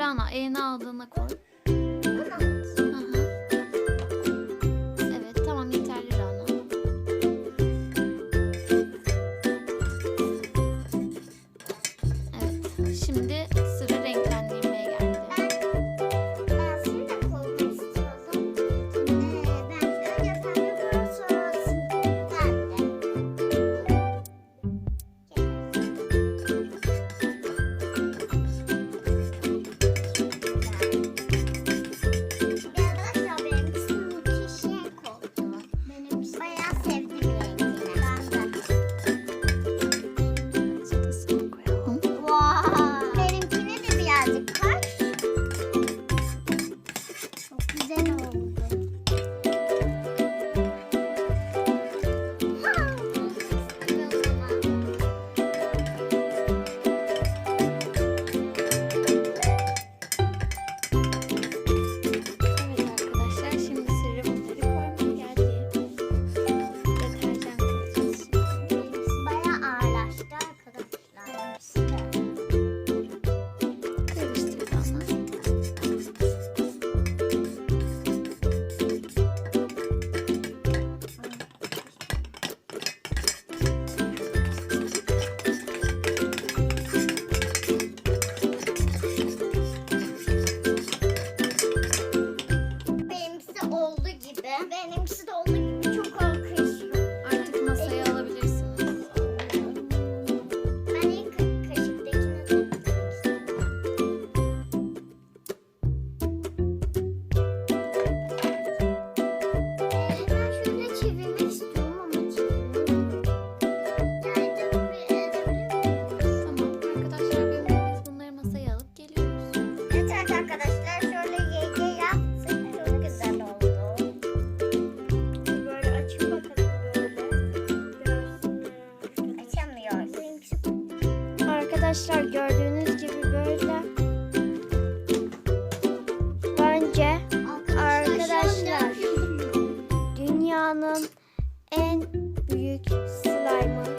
Rana elini aldığına koy. Evet, tamam, yeterli Rana. Evet, şimdi sıra renklendirmeye geldi. Ben şimdi de koymak istiyordum. Ben önce pembe koyuyorum, sonra pembe. Arkadaşlar benimkisi muhteşem koktu. Benimkisi bayağı sevdim rengini. Ben de. Çıtasını koyalım. Wow. Benimkine de birazcık koy. Çok güzel oldu. Evet arkadaşlar, şimdi sıra bunları koymaya geldi. Deterjan koyacağız şimdi. Bayağı ağırlaştı arkadaşlar. Karıştır Rana. Benimkisi oldu gibi. Benimkisi de oldu gibi. Çok alkışlıyorum. Artık masaya alabilirsiniz. Ben ilk kaşıktakini denemek istiyorum. Ben şöyle çevirmek istiyorum ama çeviremiyorum. Yardım edebilir miyim? Tamam arkadaşlar, biz bunları masaya alıp geliyoruz. Evet arkadaşlar, şöyle YG yaptık. Çok güzel oldu. Böyle açın bakalım böyle. Açamıyoruz. Arkadaşlar gördüğünüz gibi böyle. Bence arkadaşlar dünyanın en büyük slime'ı